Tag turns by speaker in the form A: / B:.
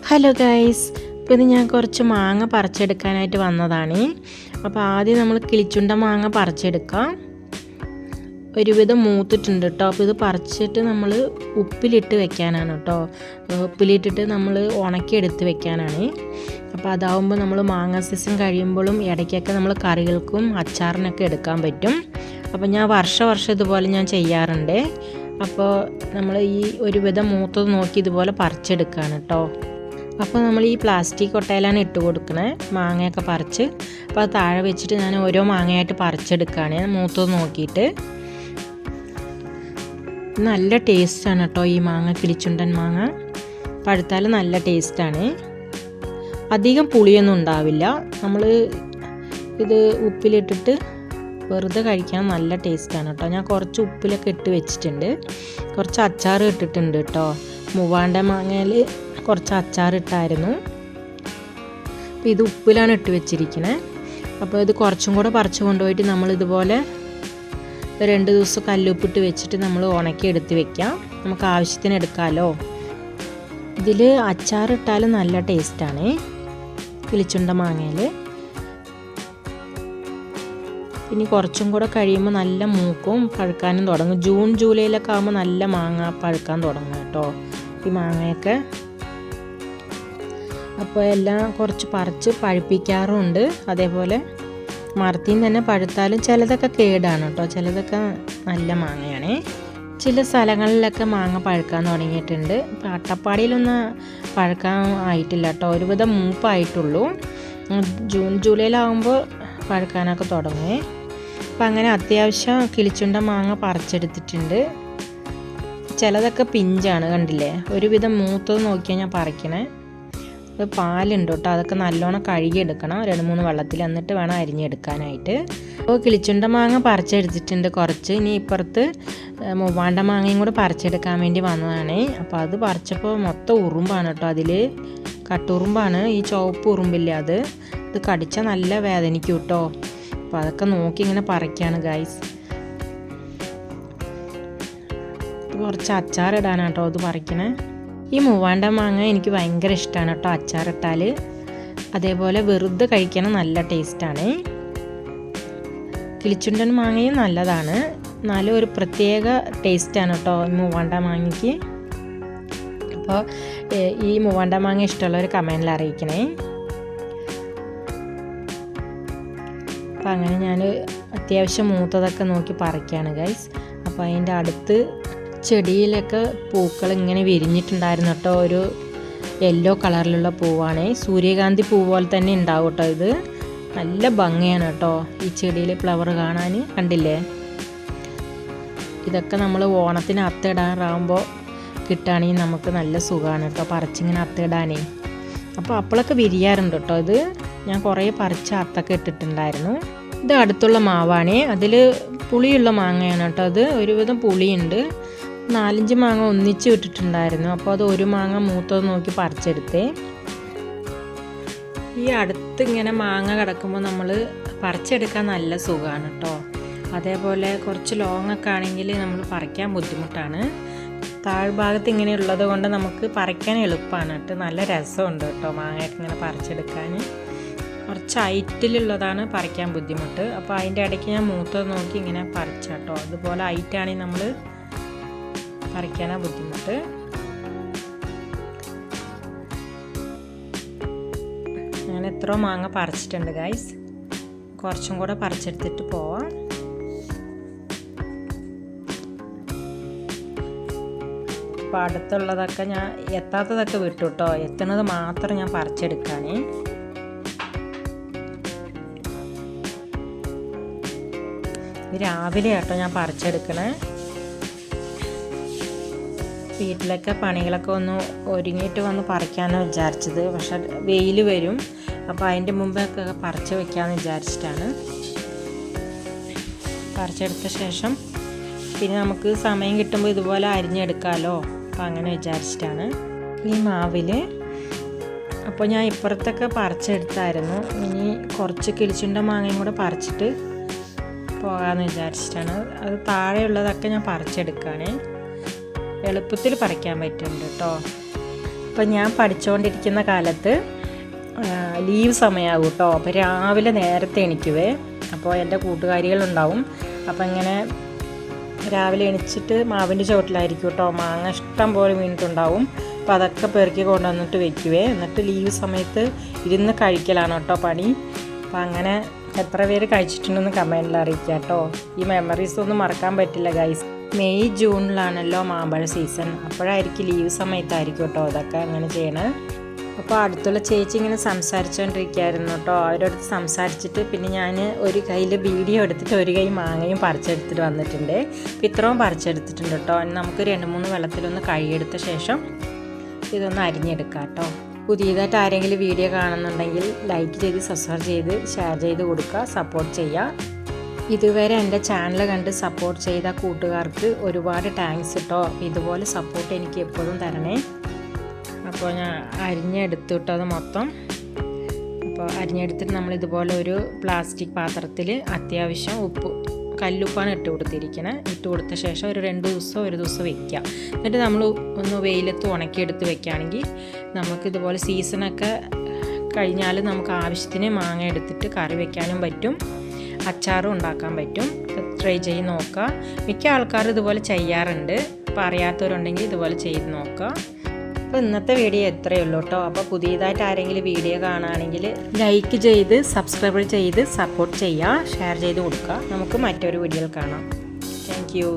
A: Hello guys, ഇപ്പോൾ ഇത് ഞാൻ കുറച്ച് മാങ്ങ പറിച്ചെടുക്കാനായിട്ട് വന്നതാണ്. അപ്പോൾ ആദ്യം നമ്മൾ കിളിച്ചുണ്ട മാങ്ങ പറിച്ചെടുക്കാം. ഒരുവിധം മൂത്തിട്ടുണ്ട് കേട്ടോ. അപ്പോൾ ഇത് പറിച്ചിട്ട് നമ്മൾ ഉപ്പിലിട്ട് വെക്കാനാണ് കേട്ടോ. ഉപ്പിലിട്ടിട്ട് നമ്മൾ ഉണക്കിയെടുത്ത് വെക്കാനാണ്. അപ്പോൾ അതാവുമ്പോൾ നമ്മൾ മാങ്ങ സീസൺ കഴിയുമ്പോഴും ഇടയ്ക്കൊക്കെ നമ്മൾ കറികൾക്കും അച്ചാറിനൊക്കെ എടുക്കാൻ പറ്റും. അപ്പോൾ ഞാൻ വർഷം ഇതുപോലെ ഞാൻ ചെയ്യാറുണ്ട്. അപ്പോൾ നമ്മൾ ഈ ഒരുവിധം മൂത്തത് നോക്കി ഇതുപോലെ പറിച്ചെടുക്കുകയാണ് കേട്ടോ. അപ്പോൾ നമ്മൾ ഈ പ്ലാസ്റ്റിക് കൊട്ടയിലാണ് ഇട്ട് കൊടുക്കണേ മാങ്ങയൊക്കെ പറിച്ച്. അപ്പോൾ അത് താഴെ വെച്ചിട്ട് ഞാൻ ഓരോ മാങ്ങയായിട്ട് പറിച്ചെടുക്കുകയാണ് മൂത്തത് നോക്കിയിട്ട്. നല്ല ടേസ്റ്റാണ് കേട്ടോ ഈ മാങ്ങ, കിളിച്ചുണ്ടൻ മാങ്ങ. പഴുത്താൽ നല്ല ടേസ്റ്റാണ്. അധികം പുളിയൊന്നും ഉണ്ടാവില്ല. നമ്മൾ ഇത് ഉപ്പിലിട്ടിട്ട് വെറുതെ കഴിക്കാൻ നല്ല ടേസ്റ്റാണ് കേട്ടോ. ഞാൻ കുറച്ച് ഉപ്പിലൊക്കെ ഇട്ട് വെച്ചിട്ടുണ്ട്. കുറച്ച് അച്ചാർ ഇട്ടിട്ടുണ്ട് കേട്ടോ. മൂവാണ്ട മാങ്ങയിൽ കുറച്ച് അച്ചാറിട്ടായിരുന്നു. അപ്പോൾ ഇത് ഉപ്പിലാണ് ഇട്ട് വെച്ചിരിക്കുന്നത്. അപ്പോൾ ഇത് കുറച്ചും കൂടെ പറിച്ചു കൊണ്ടുപോയിട്ട് നമ്മളിതുപോലെ 2 ദിവസം കല്ലുപ്പിട്ട് വെച്ചിട്ട് നമ്മൾ ഉണക്കി എടുത്ത് വെക്കാം. നമുക്ക് ആവശ്യത്തിന് എടുക്കാമല്ലോ. ഇതിൽ അച്ചാറിട്ടാലും നല്ല ടേസ്റ്റാണ് കിളിച്ചുണ്ട മാങ്ങയിൽ. ഇനി കുറച്ചും കൂടെ കഴിയുമ്പോൾ നല്ല മൂക്കും പഴുക്കാനും തുടങ്ങും. ജൂൺ ജൂലൈയിലൊക്കെ ആകുമ്പോൾ നല്ല മാങ്ങ പഴുക്കാൻ തുടങ്ങും കേട്ടോ ഈ മാങ്ങയൊക്കെ. അപ്പോൾ എല്ലാം കുറച്ച് പറിച്ച് പഴുപ്പിക്കാറുമുണ്ട്. അതേപോലെ മരത്തിൽ നിന്ന് തന്നെ പഴുത്താലും ചിലതൊക്കെ കേടാണ് കേട്ടോ, ചിലതൊക്കെ നല്ല മാങ്ങയാണ്. ചില സ്ഥലങ്ങളിലൊക്കെ മാങ്ങ പഴുക്കാൻ തുടങ്ങിയിട്ടുണ്ട്. ഇപ്പോൾ അട്ടപ്പാടിയിലൊന്നും പഴുക്കാൻ ആയിട്ടില്ല കേട്ടോ, ഒരുവിധം മൂപ്പായിട്ടുള്ളൂ. ജൂൺ ജൂലൈയിലാകുമ്പോൾ പഴുക്കാനൊക്കെ തുടങ്ങി. അപ്പം അങ്ങനെ അത്യാവശ്യം കിളിച്ചുണ്ട മാങ്ങ പറിച്ചെടുത്തിട്ടുണ്ട്. ചിലതൊക്കെ പിഞ്ചാണ്, കണ്ടില്ലേ. ഒരുവിധം മൂത്തത് നോക്കിയാൽ ഞാൻ പറിക്കണേ. അത് പാലുണ്ട് കേട്ടോ, അതൊക്കെ നല്ലോണം കഴുകിയെടുക്കണം 2-3 വെള്ളത്തിൽ, എന്നിട്ട് വേണം അരിഞ്ഞെടുക്കാനായിട്ട്. അപ്പോൾ കിളിച്ചുണ്ട മാങ്ങ പറിച്ചെടുത്തിട്ടുണ്ട് കുറച്ച്. ഇനി ഇപ്പുറത്ത് മൂവാണ്ട മാങ്ങയും കൂടെ പറിച്ചെടുക്കാൻ വേണ്ടി വന്നതാണ്. അപ്പോൾ അത് പറിച്ചപ്പോൾ മൊത്തം ഉറുമ്പാണ് കേട്ടോ. അതിൽ കട്ടുറുമ്പാണ്, ഈ ചുവപ്പ് ഉറുമ്പില്ലേ അത്. ഇത് കടിച്ചാൽ നല്ല വേദനിക്കും കേട്ടോ. അപ്പോൾ അതൊക്കെ നോക്കി ഇങ്ങനെ പറിക്കുകയാണ് ഗൈസ്. കുറച്ച് അച്ചാറിടാനാണ് കേട്ടോ അത് പറിക്കണേ. ഈ മൂവാണ്ട മാങ്ങ എനിക്ക് ഭയങ്കര ഇഷ്ടമാണ് കേട്ടോ അച്ചാറിട്ടാൽ. അതേപോലെ വെറുതെ കഴിക്കണം നല്ല ടേസ്റ്റാണ്. കിളിച്ചുണ്ടൻ മാങ്ങയും നല്ലതാണ്, എന്നാലും ഒരു പ്രത്യേക ടേസ്റ്റാണ് കേട്ടോ മൂവാണ്ട മാങ്ങയ്ക്ക്. അപ്പോൾ ഈ മൂവാണ്ട മാങ്ങ ഇഷ്ടമുള്ളവർ കമൻറ്റിൽ അറിയിക്കണേ. അപ്പോൾ അങ്ങനെ ഞാൻ അത്യാവശ്യം മൂത്തതൊക്കെ നോക്കി പറിക്കുകയാണ് ഗൈസ്. അപ്പോൾ അതിൻ്റെ അടുത്ത് ചെടിയിലൊക്കെ പൂക്കൾ ഇങ്ങനെ വിരിഞ്ഞിട്ടുണ്ടായിരുന്നു കേട്ടോ. ഒരു യെല്ലോ കളറിലുള്ള പൂവാണ്, സൂര്യകാന്തി പൂ പോലെ തന്നെ ഉണ്ടാവും കേട്ടോ. ഇത് നല്ല ഭംഗിയാണ് കേട്ടോ ഈ ചെടിയിൽ ഫ്ലവർ കാണാൻ, കണ്ടില്ലേ. ഇതൊക്കെ നമ്മൾ ഓണത്തിന് അത്തിടാറാകുമ്പോൾ കിട്ടുകയാണെങ്കിൽ നമുക്ക് നല്ല സുഖമാണ് കേട്ടോ പറിച്ചിങ്ങനെ അത്തിടാനേ. അപ്പോൾ അപ്പോഴൊക്കെ വിരിയാറുണ്ട് കേട്ടോ. ഇത് ഞാൻ കുറേ പറിച്ച് അത്തൊക്കെ ഇട്ടിട്ടുണ്ടായിരുന്നു. ഇത് അടുത്തുള്ള മാവാണ്, അതിൽ പുളിയുള്ള മാങ്ങയാണ് കേട്ടോ. അത് ഒരുവിധം പുളിയുണ്ട്. 4-5 മാങ്ങ ഒന്നിച്ച് ഇട്ടിട്ടുണ്ടായിരുന്നു. അപ്പോൾ അത് ഒരു മാങ്ങ മൂത്തത് നോക്കി പറിച്ചെടുത്തേ. ഈ അടുത്ത് ഇങ്ങനെ മാങ്ങ കിടക്കുമ്പോൾ നമ്മൾ പറിച്ചെടുക്കാൻ നല്ല സുഖമാണ് കേട്ടോ. അതേപോലെ കുറച്ച് ലോങ്ങൊക്കെ ആണെങ്കിൽ നമ്മൾ പറിക്കാൻ ബുദ്ധിമുട്ടാണ്. താഴ്ഭാഗത്ത് ഇങ്ങനെ ഉള്ളത് കൊണ്ട് നമുക്ക് പറിക്കാൻ എളുപ്പമാണ് കേട്ടോ. നല്ല രസമുണ്ട് കേട്ടോ മാങ്ങയൊക്കെ ഇങ്ങനെ പറിച്ചെടുക്കാൻ. കുറച്ച് ഹൈറ്റിലുള്ളതാണ് പറിക്കാൻ ബുദ്ധിമുട്ട്. അപ്പോൾ അതിൻ്റെ ഇടയ്ക്ക് ഞാൻ മൂത്തത് നോക്കി ഇങ്ങനെ പറിച്ചാട്ടോ. അതുപോലെ ഹൈറ്റാണെങ്കിൽ നമ്മൾ പറിക്കാനാണ് ബുദ്ധിമുട്ട്. ഞാൻ എത്രയോ മാങ്ങ പറിച്ചിട്ടുണ്ട് ഗൈസ്. കുറച്ചും കൂടെ പറിച്ചെടുത്തിട്ട് പോവാം. അപ്പോൾ അടുത്തുള്ളതൊക്കെ ഞാൻ എത്താത്തതൊക്കെ വിട്ടു കേട്ടോ. എത്തുന്നത് മാത്രം ഞാൻ പറിച്ചെടുക്കാനേ. രാവിലെ കേട്ടോ ഞാൻ പറിച്ചെടുക്കണേ. വീട്ടിലൊക്കെ പണികളൊക്കെ ഒന്ന് ഒരുങ്ങിയിട്ട് വന്ന് പറിക്കാനാണ് വിചാരിച്ചത്. പക്ഷെ വെയിൽ വരും, അപ്പോൾ അതിൻ്റെ മുമ്പൊക്കെ പറിച്ച് വെക്കാമെന്ന് വിചാരിച്ചിട്ടാണ്. പറിച്ചെടുത്ത ശേഷം പിന്നെ നമുക്ക് സമയം കിട്ടുമ്പോൾ ഇതുപോലെ അരിഞ്ഞെടുക്കാമല്ലോ, അപ്പോൾ അങ്ങനെ വിചാരിച്ചിട്ടാണ്. ഈ മാവിൽ അപ്പോൾ ഞാൻ ഇപ്പുറത്തൊക്കെ പറിച്ചെടുത്തായിരുന്നു. ഇനി കുറച്ച് കിളിച്ചുണ്ട മാങ്ങയും കൂടെ പറിച്ചിട്ട് പോകാമെന്ന് വിചാരിച്ചിട്ടാണ്. അത് താഴെയുള്ളതൊക്കെ ഞാൻ പറിച്ചെടുക്കുകയാണ്. എളുപ്പത്തിൽ പറിക്കാൻ പറ്റുന്നുണ്ട് കേട്ടോ. അപ്പം ഞാൻ പഠിച്ചുകൊണ്ടിരിക്കുന്ന കാലത്ത് ലീവ് സമയമാകും കേട്ടോ. അപ്പോൾ രാവിലെ നേരത്തെ എണീക്കുവേ. അപ്പോൾ എൻ്റെ കൂട്ടുകാരികളുണ്ടാവും. അപ്പം ഇങ്ങനെ രാവിലെ എണീച്ചിട്ട് മാവിൻ്റെ ചുവട്ടിലായിരിക്കും കേട്ടോ. മാങ്ങ ഇഷ്ടം പോലെ വീണിട്ടുണ്ടാവും. അപ്പോൾ അതൊക്കെ പെറുക്കി കൊണ്ടുവന്നിട്ട് വെക്കുവേ. എന്നിട്ട് ലീവ് സമയത്ത് ഇരുന്ന് കഴിക്കലാണ് കേട്ടോ പണി. അപ്പോൾ അങ്ങനെ എത്ര പേര് കഴിച്ചിട്ടുണ്ടെന്ന് കമൻറ്റിൽ അറിയിക്കുക കേട്ടോ. ഈ മെമ്മറീസ് ഒന്നും മറക്കാൻ പറ്റില്ല ഗൈസ്. മെയ് ജൂണിലാണല്ലോ മാമ്പഴ സീസൺ. അപ്പോഴായിരിക്കും ലീവ് സമയത്തായിരിക്കും കേട്ടോ അതൊക്കെ അങ്ങനെ ചെയ്യണത്. അപ്പോൾ അടുത്തുള്ള ചേച്ചി ഇങ്ങനെ സംസാരിച്ചുകൊണ്ടിരിക്കുകയായിരുന്നു കേട്ടോ. അവരോട് സംസാരിച്ചിട്ട് പിന്നെ ഞാൻ ഒരു കയ്യിൽ വീഡിയോ എടുത്തിട്ട് ഒരു കൈ മാങ്ങയും പറിച്ചെടുത്തിട്ട് വന്നിട്ടുണ്ട്. അപ്പോൾ ഇത്രയും പറിച്ചെടുത്തിട്ടുണ്ട് കേട്ടോ. നമുക്ക് 2-3 വെള്ളത്തിലൊന്ന് കഴുകിയെടുത്ത ശേഷം ഇതൊന്ന് അരിഞ്ഞെടുക്കാം കേട്ടോ. പുതിയതായിട്ട് ആരെങ്കിലും വീഡിയോ കാണുന്നുണ്ടെങ്കിൽ ലൈക്ക് ചെയ്ത് സബ്സ്ക്രൈബ് ചെയ്ത് ഷെയർ ചെയ്ത് കൊടുക്കുക, സപ്പോർട്ട് ചെയ്യുക. ഇതുവരെ എൻ്റെ ചാനൽ കണ്ട് സപ്പോർട്ട് ചെയ്ത കൂട്ടുകാർക്ക് ഒരുപാട് താങ്ക്സ് കേട്ടോ. ഇതുപോലെ സപ്പോർട്ട് എനിക്ക് എപ്പോഴും തരണേ. അപ്പോൾ ഞാൻ അരിഞ്ഞെടുത്തു കേട്ടോ അത് മൊത്തം. അപ്പോൾ അരിഞ്ഞെടുത്തിട്ട് നമ്മൾ ഇതുപോലെ ഒരു പ്ലാസ്റ്റിക് പാത്രത്തിൽ അത്യാവശ്യം കല്ലുപ്പാണ് ഇട്ട് കൊടുത്തിരിക്കുന്നത്. ഇട്ട് കൊടുത്ത ശേഷം ഒരു 2 ദിവസം 1 ദിവസം വെക്കുക. എന്നിട്ട് നമ്മൾ ഒന്ന് വെയിലത്ത് ഉണക്കിയെടുത്ത് വെക്കുകയാണെങ്കിൽ നമുക്കിതുപോലെ സീസണൊക്കെ കഴിഞ്ഞാൽ നമുക്ക് ആവശ്യത്തിന് മാങ്ങ എടുത്തിട്ട് കറി വെക്കാനും പറ്റും, അച്ചാറും ഉണ്ടാക്കാൻ പറ്റും. ട്രൈ ചെയ്ത് നോക്കുക. മിക്ക ആൾക്കാരും ഇതുപോലെ ചെയ്യാറുണ്ട്. അപ്പോൾ അറിയാത്തവരുണ്ടെങ്കിൽ ഇതുപോലെ ചെയ്ത് നോക്കുക. അപ്പോൾ ഇന്നത്തെ വീഡിയോ ഇത്രയേ ഉള്ളൂ കേട്ടോ. അപ്പോൾ പുതിയതായിട്ട് ആരെങ്കിലും വീഡിയോ കാണുകയാണെങ്കിൽ ലൈക്ക് ചെയ്ത് സബ്സ്ക്രൈബ് ചെയ്ത് സപ്പോർട്ട് ചെയ്യുക, ഷെയർ ചെയ്ത് കൊടുക്കുക. നമുക്ക് മറ്റൊരു വീഡിയോയിൽ കാണാം. Thank you.